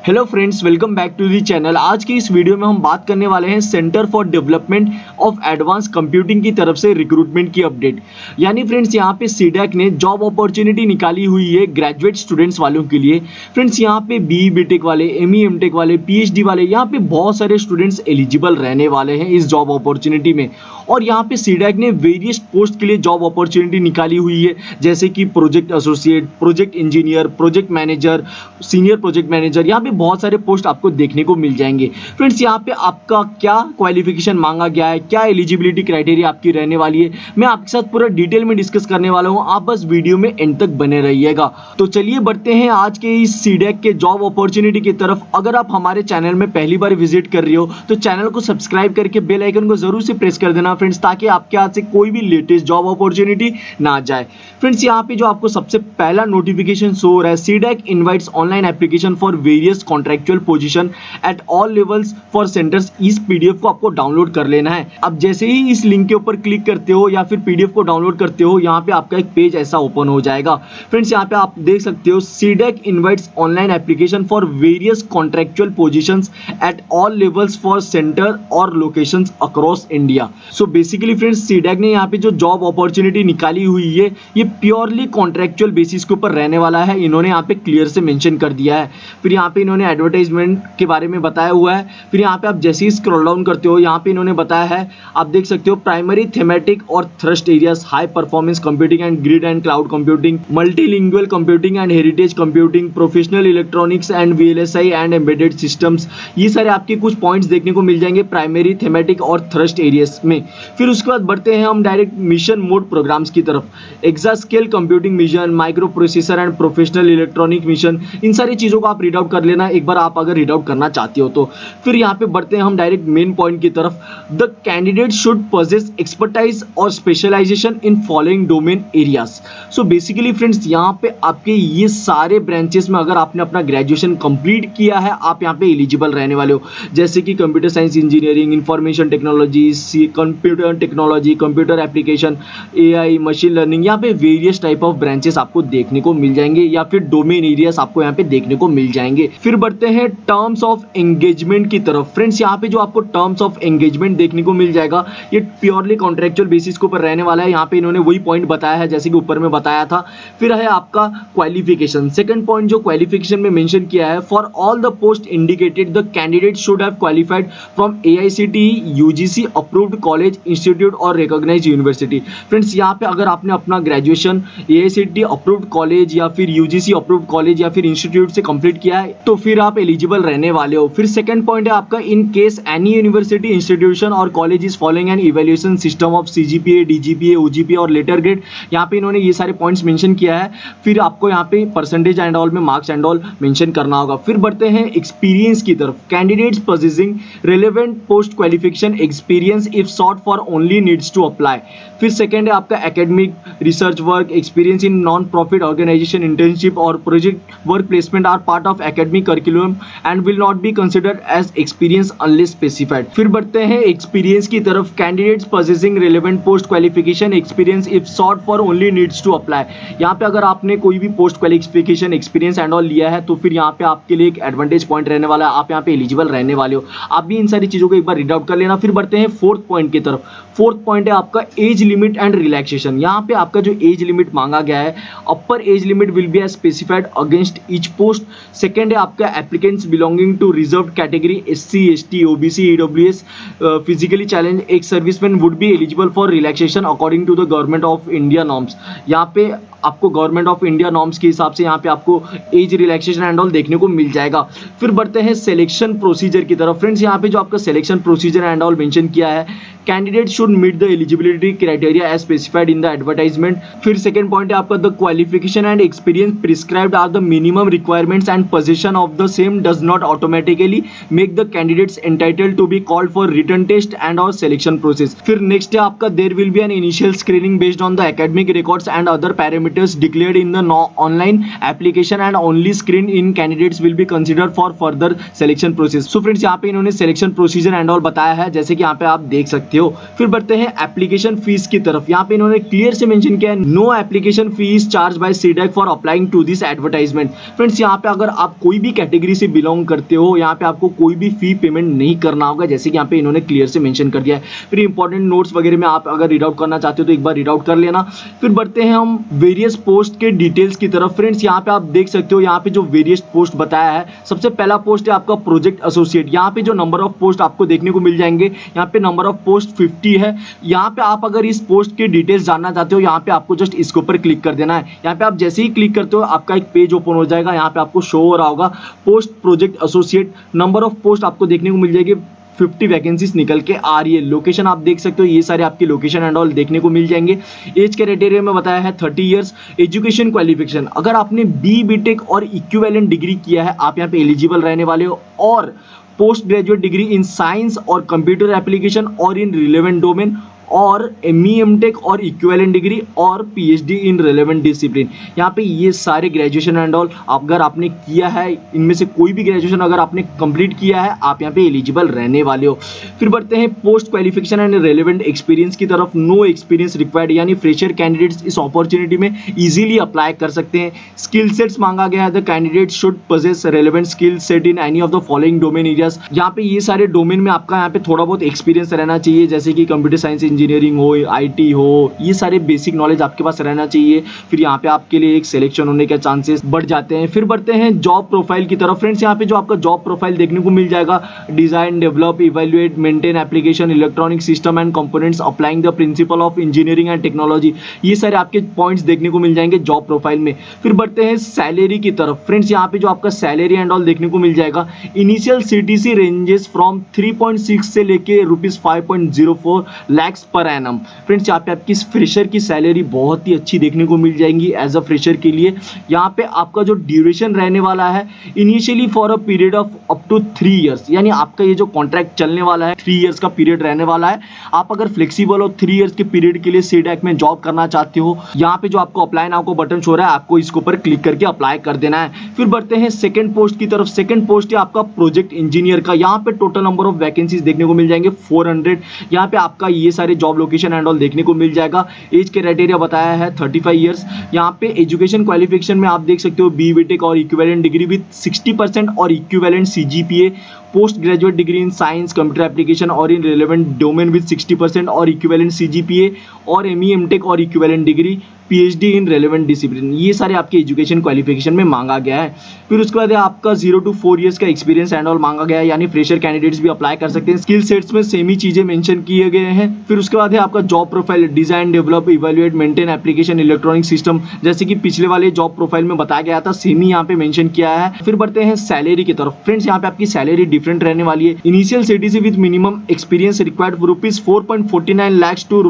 Hello friends, welcome back to the channel. आज की इस वीडियो में हम बात करने वाले हैं centre for development of advance computing की तरफ से रिक्रूटमेंट की अपडेट। यानी फ्रेंड्स यहाँ पे सीडैक ने जॉब अपॉर्चुनिटी निकाली हुई है ग्रेजुएट स्टूडेंट्स वालों के लिए। फ्रेंड्स यहाँ पे बीई बीटेक वाले, एमई एमटेक वाले, पीएचडी वाले, यहाँ पे बहुत सारे स्टूडेंट्स एलिजिबल रहने वाले हैं इस जॉब अपॉर्चुनिटी में। और यहाँ पे सीडैक ने वेरियस पोस्ट के लिए जॉब अपॉर्चुनिटी निकाली हुई है, जैसे कि project associate, project engineer, project manager, senior project manager. यहाँ पे बहुत सारे पोस्ट आपको देखने को मिल जाएंगे। फ्रेंड्स यहाँ पे आपका क्या क्वालिफिकेशन मांगा गया है, क्या एलिजिबिलिटी क्राइटेरिया आपकी रहने वाली है, मैं आपके साथ पूरा डिटेल में डिस्कस करने वाला हूँ। आप बस वीडियो में एंड तक बने रहिएगा। तो चलिए बढ़ते हैं आज के इस सीडैक के जॉब अपॉर्चुनिटी की तरफ। अगर आप हमारे चैनल में पहली बार विजिट कर रहे हो तो चैनल को सब्सक्राइब करके बेल आइकन को जरूर से प्रेस कर देना फ्रेंड्स, ताकि आपके हाथ से कोई भी लेटेस्ट जॉब अपॉर्चुनिटी ना जाए। फ्रेंड्स यहाँ पे जो आपको सबसे पहला नोटिफिकेशन शो हो रहा है, CDAC invites online application for various contractual position eight all levels for centres. इस पीडीएफ को आपको डाउनलोड कर लेना है। अब जैसे ही इस लिंक के ऊपर क्लिक करते हो या फिर पीडीएफ को डाउनलोड करते हो, यहाँ पे आपका एक पेज ऐसा ओपन हो जाएगा। फ्रेंड्स यहाँ पे आप देख सकते हो, CDAC invites online application for various contractual positions at all levels for centre और locations across India. So basically friends CDAC ने यहाँ पे जो जॉब अपॉर्चुनिटी निकाली हुई है, ये प्योरली कॉन्ट्रैक्चुअल बेसिस के ऊपर रहने वाला है। इन्होंने यहाँ पे क्लियर से मेंशन कर दिया है। फिर यहाँ पे इन्होंने एडवर्टाइजमेंट के बारे में बताया हुआ है। फिर यहाँ पे आप जैसे ही स्क्रॉल डाउन करते हो, यहाँ पे इन्होंने बताया है, आप देख सकते हो, प्राइमरी थीमेटिक और thrust areas, high performance computing and grid and cloud computing, multilingual computing and heritage computing, professional electronics and VLSI and embedded systems. ये सारे आपके कुछ पॉइंट्स देखने को मिल जाएंगे प्राइमरी थीमेटिक और थ्रस्ट एरियाज में। फिर उसके बाद बढ़ते हैं हम डायरेक्ट मिशन मोड प्रोग्राम्स की तरफ। Exascale computing mission, micro processor and professional electronic mission, इन सारी चीजों को आप रीड आउट कर लेना एक बार, आप अगर रीड आउट करना चाहते हो तो। फिर यहाँ पे बढ़ते हैं हम डायरेक्ट मेन पॉइंट की तरफ। The candidate should possess expertise और specialisation in following domain areas. So basically friends यहाँ पे आपके ये सारे ब्रांचेस में अगर आपने अपना ग्रेजुएशन कंप्लीट किया है, आप यहाँ पे एलिजिबल रहने वाले हो, जैसे कि computer science engineering, information technology, computer technology, computer application, AI, machine learning. यहाँ पे वेरियस टाइप ऑफ ब्रांचेस आपको देखने को मिल जाएंगे, या फिर डोमेन एरियाज आपको यहाँ पे देखने को मिल जाएंगे। फिर बढ़ते हैं टर्म्स ऑफ एंगेजमेंट की तरफ। फ्रेंड्स यहाँ पे जो आपको टर्म्स ऑफ एंगेजमेंट देखने को मिल जाएगा, ये प्योरली कॉन्ट्रैक्चुअल बेसिस के ऊपर रहने वाला है। यहाँ पे इन्होंने वही पॉइंट बताया है जैसे कि ऊपर में बताया था। फिर है आपका क्वालिफिकेशन। सेकंड पॉइंट जो क्वालिफिकेशन में मेंशन किया है, for all the post indicated the candidate should have qualified from AICTE, UGC approved college, institute और रिकॉग्नाइज्ड यूनिवर्सिटी। फ्रेंड्स यहाँ पे अगर आपने अपना ग्रेजुएशन एआईसीटीई अप्रूव्ड कॉलेज या फिर यूजीसी अप्रूव्ड कॉलेज या फिर इंस्टीट्यूट से कंप्लीट किया है तो फिर आप एलिजिबल रहने वाले हो। फिर सेकंड पॉइंट है आपका, in case any university, institution और college is following an evaluation system of CGPA, DGPA, OGPA और लेटर ग्रेड। यहाँ पे इन्होंने ये सारे पॉइंट्स मेंशन किया है। फिर आपको यहाँ पे परसेंटेज एंड ऑल में मार्क्स एंड ऑल मेंशन करना होगा। फिर बढ़ते हैं एक्सपीरियंस की तरफ। Candidates possessing relevant post qualification experience if sought for only needs to apply. फिर सेकंड है आपका academic, research work, experience in non profit organisation, internship और project work placement are part of academic curriculum and will not be considered as experience unless specified. फिर बढ़ते हैं experience की तरफ। Candidates possessing relevant post qualification experience if sought for only needs to apply. यहाँ पे अगर आपने कोई भी post qualification experience and all लिया है तो फिर यहाँ पे आपके लिए एक एडवांटेज पॉइंट रहने वाला है, आप यहाँ पे एलिजिबल रहने वाले हो। आप भी इन सारी चीजों को एक बार रीड आउट कर लेना। फिर बढ़ते हैं फोर्थ पॉइंट की तरफ। फोर्थ पॉइंट है आपका एज लिमिट एंड रिलैक्सेशन। यहाँ पे आपका जो एज लिमिट मांगा गया है, upper age limit will be specified against each post. Second है आपका applicants belonging to reserved category, SC, ST, OBC, EWS, physically challenge, ex serviceman would be eligible for relaxation according to the government of India norms. यहाँ पे आपको government of India norms के हिसाब से यहाँ पे आपको एज रिलैक्सेशन एंड ऑल देखने को मिल जाएगा। फिर बढ़ते हैं सिलेक्शन प्रोसीजर की तरफ। फ्रेंड्स यहाँ पे जो आपका selection procedure and all mention किया है, candidate should meet the eligibility criteria as specified in the advertisement. फिर सेकंड पॉइंट है आपका, the qualification and experience prescribed are the minimum requirements and possession of the same does not automatically make the candidates entitled to be called for written test and और selection process. फिर next है आपका, there will be an initial screening based on the academic records and other parameters declared in the online application and only screen in candidates will be considered for further selection process. So friends यहाँ पे इन्होंने selection procedure and all बताया है, जैसे कि यहाँ पे आप देख सकते चाहते हो। फिर बढ़ते हैं एप्लीकेशन फीस की तरफ। यहाँ पे इन्होंने क्लियर से मेंशन किया है, no application fees charge by CDAC for applying to this advertisement. Friends यहाँ पे अगर आप कोई भी कैटेगरी से बिलोंग करते हो, यहाँ पे आपको कोई भी फी पेमेंट नहीं करना होगा, जैसे कि यहाँ पे इन्होंने क्लियर से मेंशन कर दिया है। फिर इंपॉर्टेंट नोट्स वगैरह में आप अगर रीड आउट करना चाहते हो तो एक बार रीड आउट कर लेना। फिर बढ़ते हैं हम वेरियस पोस्ट के डिटेल्स की तरफ। फ्रेंड्स यहाँ पे आप देख सकते हो, यहाँ पे जो वेरियस पोस्ट बताया है, सबसे पहला पोस्ट है आपका प्रोजेक्ट एसोसिएट। यहाँ पे जो नंबर ऑफ पोस्ट आपको देखने को मिल जाएंगे, यहाँ पे नंबर ऑफ पोस्ट 50 है। यहाँ पे आप अगर इस पोस्ट के डिटेल्स जानना चाहते हो, यहाँ पे आपको जस्ट इसके ऊपर क्लिक कर देना है। यहाँ पे आप जैसे ही क्लिक करते हो आपका एक पेज ओपन हो जाएगा। यहाँ पे आपको शो हो रहा होगा post project associate, number of post आपको देखने को मिल जाएगी, 50 वैकेंसीज निकल के आ रही है। लोकेशन आप देख सकते हो, ये सारे आपके लोकेशन एंड ऑल देखने को मिल जाएंगे। एज क्राइटेरिया में बताया है 30 इयर्स। एजुकेशन क्वालिफिकेशन, अगर आपने बीटेक और इक्विवेलेंट डिग्री किया है, आप यहाँ पे एलिजिबल रहने वाले हो। और post graduate degree in science और कंप्यूटर एप्लीकेशन और इन रिलेवेंट डोमेन, और एमटेक और इक्विवेलेंट डिग्री और पीएचडी इन रिलेवेंट डिसिप्लिन। यहाँ पे ये सारे ग्रेजुएशन एंड ऑल अगर आपने किया है, इनमें से कोई भी ग्रेजुएशन अगर आपने कंप्लीट किया है, आप यहाँ पे एलिजिबल रहने वाले हो। फिर बढ़ते हैं post qualification and relevant experience की तरफ। नो एक्सपीरियंस रिक्वायर्ड, यानी फ्रेशर कैंडिडेट्स इस अपॉर्चुनिटी में इजीली अप्लाई कर सकते हैं। स्किल सेट्स मांगा गया है, the candidate should possess relevant skill set in any of the following domain areas. यहाँ पे ये सारे डोमेन में आपका यहाँ पे थोड़ा बहुत एक्सपीरियंस रहना चाहिए, जैसे कि कंप्यूटर साइंस इंजीनियरिंग हो, आईटी हो, ये सारे बेसिक नॉलेज आपके पास रहना चाहिए। फिर यहाँ पे आपके लिए एक सिलेक्शन होने के चांसेस बढ़ जाते हैं। फिर बढ़ते हैं जॉब प्रोफाइल की तरफ। फ्रेंड्स यहाँ पे जो आपका जॉब प्रोफाइल देखने को मिल जाएगा, design, develop, evaluate, maintain application, electronic system and components applying the principle of engineering and technology, ये सारे आपके पॉइंट्स देखने को मिल जाएंगे जॉब प्रोफाइल में। फिर बढ़ते हैं सैलरी की तरफ। फ्रेंड्स यहाँ पे जो आपका सैलरी एंड ऑल देखने को मिल जाएगा, इनिशियल सीटीसी रेंजेस फ्रॉम 3.6 से लेके ₹5.04 लाख पर एनम। फ्रेंड्स यहाँ पे आपकी फ्रेशर की सैलरी बहुत ही अच्छी देखने को मिल जाएंगी एज अ फ्रेशर के लिए। यहाँ पे आपका जो ड्यूरेशन रहने वाला है, initially for a period of up to 3 years, यानी आपका ये जो कॉन्ट्रैक्ट चलने वाला है 3 इयर्स का पीरियड रहने वाला है। आप अगर फ्लेक्सिबल हो 3 इयर्स के पीरियड के लिए सीडैक में जॉब करना चाहते हो, यहाँ पे जो आपको अप्लाई नाउ को बटन शो रहा है, आपको इसके ऊपर क्लिक करके अप्लाई कर देना है। फिर बढ़ते हैं सेकंड पोस्ट की तरफ। सेकंड पोस्ट है आपका प्रोजेक्ट इंजीनियर का। यहाँ पे टोटल नंबर ऑफ वैकेंसीज देखने को मिल जाएंगे 400। यहाँ पे आपका ये सारे जॉब लोकेशन एंड ऑल देखने को मिल जाएगा। एज क्राइटेरिया बताया है 35 इयर्स। यहाँ पे एजुकेशन क्वालिफिकेशन में आप देख सकते हो बीटेक और इक्विवेलेंट डिग्री विद 60% और equivalent CGPA, post graduate degree in science, computer application और इन रिलेवेंट डोमेन विद 60% और इक्विवेलेंट सीजीपीए, और एमटेक और equivalent degree, PhD in relevant discipline, ये सारे आपके एजुकेशन क्वालिफिकेशन में मांगा गया है। फिर उसके बाद आपका 0 to 4 इयर्स का एक्सपीरियंस एंड ऑल मांगा गया है, यानी फ्रेशर कैंडिडेट्स भी अप्लाई कर सकते हैं। स्किल सेट्स में सेम ही चीजें मेंशन किए गए हैं। फिर उसके बाद है आपका job profile, design, develop, evaluate, maintain application, electronic system, जैसे कि पिछले वाले जॉब प्रोफाइल में बताया गया था, सेम ही यहाँ पे मेंशन किया है। फिर बढ़ते हैं सैलरी की तरफ। फ्रेंड्स यहाँ पे आपकी सैलरी डिफरेंट रहने वाली है। Initial CTC with minimum experience required ₹4.49 lakhs to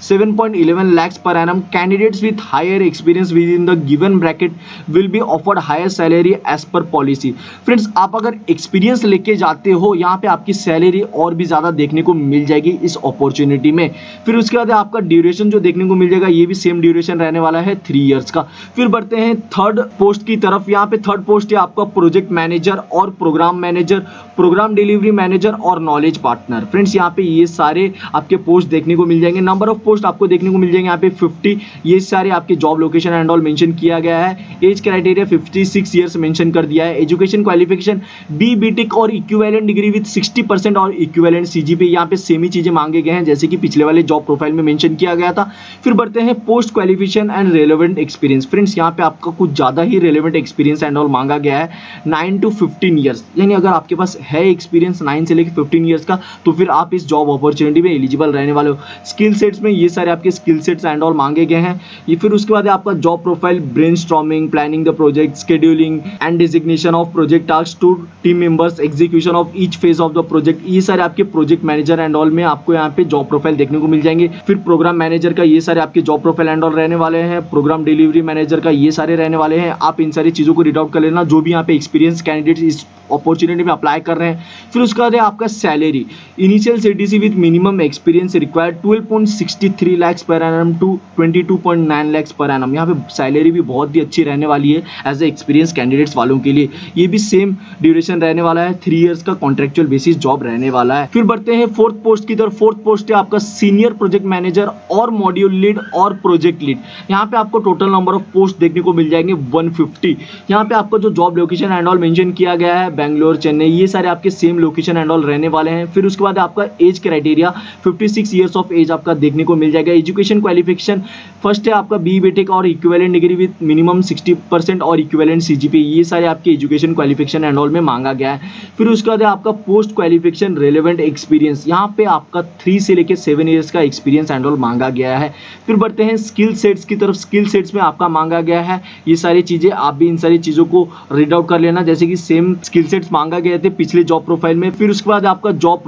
₹7.11 lakhs per annum. Candidates with higher experience within the given bracket will be offered higher salary as per policy. Friends आप अगर experience लेके जाते हो, यहाँ पे आपकी सैलरी और भी ज्यादा देखने को मिल जाएगी इस अपॉर्चुनिटी में। फिर उसके बाद आपका ड्यूरेशन जो देखने को मिल जाएगा, ये भी सेम ड्यूरेशन रहने वाला है 3 इयर्स का। फिर बढ़ते हैं थर्ड पोस्ट की तरफ। यहाँ पे थर्ड पोस्ट है आपका प्रोजेक्ट मैनेजर और programme manager, programme delivery manager और नॉलेज पार्टनर। फ्रेंड्स यहाँ पे ये सारे आपके पोस्ट देखने को मिल जाएंगे। नंबर ऑफ पोस्ट आपको देखने को मिल जाएंगे यहाँ पे 50। ये सारे आपके job location and all mention किया गया है। एज क्राइटेरिया 56 इयर्स मेंशन कर दिया है। एजुकेशन क्वालिफिकेशन बीटेक और इक्विवेलेंट डिग्री विद 60% और इक्विवेलेंट सीजीपीए, यहाँ पे सेम ही चीजें मांगे गए हैं जैसे कि पिछले वाले जॉब प्रोफाइल में मेंशन किया गया था। फिर बढ़ते हैं post qualification and relevant experience. Friends यहाँ पे आपका कुछ ज्यादा ही रेलेवेंट एक्सपीरियंस एंड ऑल मांगा गया है, 9 to 15 इयर्स, यानी अगर आपके पास है एक्सपीरियंस 9 से लेकर 15 इयर्स का, तो फिर आप इस जॉब अपॉर्चुनिटी में एलिजिबल रहने वाले हो। स्किल सेट्स में ये सारे आपके स्किल सेट्स एंड ऑल मांगे गए हैं। ये फिर उसके बाद आपका job profile, brainstorming, planning the project, scheduling and designation of project task to team members, execution of each phase of the project, ये सारे आपके प्रोजेक्ट मैनेजर एंड ऑल में आपको यहाँ पे जॉब प्रोफाइल देखने को मिल जाएंगे। फिर प्रोग्राम मैनेजर का ये सारे आपके जॉब प्रोफाइल एंड ऑल रहने वाले हैं। प्रोग्राम डिलीवरी मैनेजर का ये सारे रहने वाले हैं। आप इन सारी चीजों को रीड आउट कर लेना। जो भी यहाँ पे एक्सपीरियंस कैंडिडेट इस अपॉर्चुनिटी में अप्लाई कर कर रहे हैं। फिर उसके बाद है आपका salary, initial CTC with minimum experience required 12.63 lakh per annum to 22.9 lakh per annum. यहाँ पे सैलरी भी बहुत ही अच्छी रहने वाली है एज ए एक्सपीरियंस कैंडिडेट्स वालों के लिए। ये भी सेम ड्यूरेशन रहने वाला है, 3 इयर्स का कॉन्ट्रेक्चुअल बेसिस जॉब रहने वाला है। फिर बढ़ते हैं फोर्थ पोस्ट की तरफ। फोर्थ पोस्ट है आपका सीनियर प्रोजेक्ट मैनेजर और मॉड्यूल लीड और प्रोजेक्ट लीड। यहाँ पे आपको टोटल नंबर ऑफ पोस्ट देखने को मिल जाएंगे 150। यहाँ पे आपको जो job location and all mention किया गया है, बेंगलोर, चेन्नई, ये सारे आपके सेम लोकेशन एंड ऑल रहने वाले हैं। फिर उसके बाद आपका age criteria 56 years of age आपका देखने को मिल जाएगा। एजुकेशन क्वालिफिकेशन फर्स्ट है आपका बी बीटेक और इक्विवेलेंट डिग्री विद मिनिमम 60% और इक्विवेलेंट सीजीपीए, ये सारे आपके एजुकेशन क्वालिफिकेशन एंड ऑल में मांगा गया है। फिर उसके बाद आपका पोस्ट क्वालिफिकेशन रेलेवेंट एक्सपीरियंस, यहाँ पे आपका 3 से लेकर 7 ईयर्स का एक्सपीरियंस एंड ऑल मांगा गया है। फिर बढ़ते हैं स्किल सेट्स की तरफ। स्किल सेट्स में आपका मांगा गया है ये सारी चीजें, आप भी इन सारी चीजों को रीड आउट कर लेना, जैसे कि सेम स्किल सेट्स मांगा गए थे पिछले जॉब प्रोफाइल में। फिर उसके बाद आपका जॉब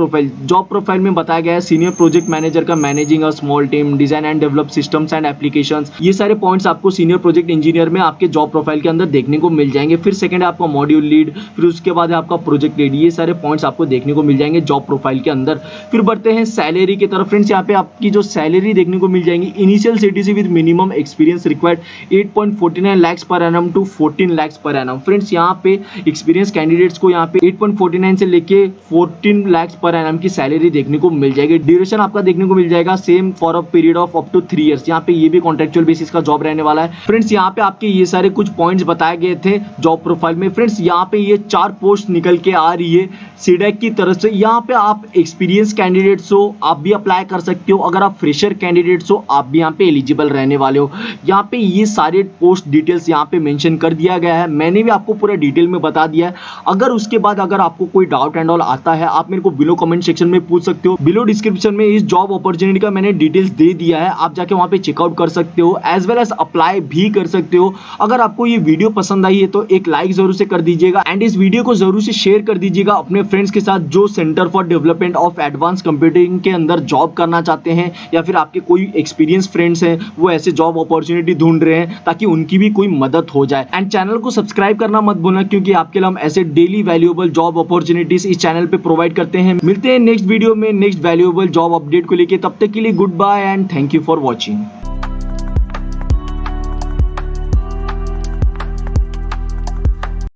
प्रोफाइल में बताया गया है सीनियर प्रोजेक्ट मैनेजर का managing a small team, design and develop systems and applications, ये सारे पॉइंट्स आपको सीनियर प्रोजेक्ट इंजीनियर में आपके जॉब प्रोफाइल के अंदर देखने को मिल जाएंगे। फिर सेकंड है आपका मॉड्यूल लीड, फिर उसके बाद है आपका प्रोजेक्ट लीड, ये सारे पॉइंट्स आपको देखने को मिल जाएंगे जॉब प्रोफाइल के अंदर। फिर बढ़ते हैं सैलरी की तरफ। फ्रेंड्स यहाँ पे आपकी जो सैलरी देखने को मिल जाएंगी, initial CTC with minimum experience required 8.49 lakh per annum to 14 lakh per annum. Friends यहाँ पे एक्सपीरियंस कैंडिडेट्स को यहाँ पे 8.49 से लेके 14 लाख पर एनम की सैलरी देखने को मिल जाएगी। ड्यूरेशन आपका देखने को मिल जाएगा same for a period of up to 3 years. यहाँ पे ये भी कॉन्ट्रेक्चुअल बेसिस का जॉब रहने वाला है। फ्रेंड्स यहाँ पे आपके ये सारे कुछ पॉइंट्स बताए गए थे जॉब प्रोफाइल में। फ्रेंड्स यहाँ पे ये 4 पोस्ट निकल के आ रही है सीडैक की तरफ से। यहाँ पे आप एक्सपीरियंस कैंडिडेट्स हो, आप भी अप्लाई कर सकते हो। अगर आप फ्रेशर कैंडिडेट्स हो, आप भी यहाँ पे एलिजिबल रहने वाले हो। यहाँ पे ये सारे पोस्ट डिटेल्स यहाँ पे मेंशन कर दिया गया है, मैंने भी आपको पूरा डिटेल में बता दिया है। अगर उसके बाद अगर आपको कोई डाउट एंड ऑल आता है, आप मेरे को बिलो कमेंट सेक्शन में पूछ सकते हो। बिलो डिस्क्रिप्शन में इस जॉब अपॉर्चुनिटी का मैंने डिटेल्स दे दिया है, आप जाके वहां पे चेकआउट कर सकते हो, एज वेल एज अप्लाई भी कर सकते हो। अगर आपको ये वीडियो पसंद आई है तो एक लाइक जरूर से कर दीजिएगा एंड इस वीडियो को जरूर से शेयर कर दीजिएगा अपने फ्रेंड्स के साथ जो centre for development of advance computing के अंदर जॉब करना चाहते हैं, या फिर आपके कोई एक्सपीरियंस फ्रेंड्स हैं वो ऐसे जॉब अपॉर्चुनिटी ढूंढ रहे हैं, ताकि उनकी भी कोई मदद हो जाए। एंड चैनल को सब्सक्राइब करना मत भूलना, क्योंकि आपके लिए हम ऐसे डेली वैल्यूएबल जॉब अपॉर्चुनिटीज इस चैनल पे प्रोवाइड करते हैं। मिलते हैं नेक्स्ट वीडियो में नेक्स्ट वैल्यूएबल जॉब अपडेट को लेके, तब तक के लिए goodbye and thank you for watching.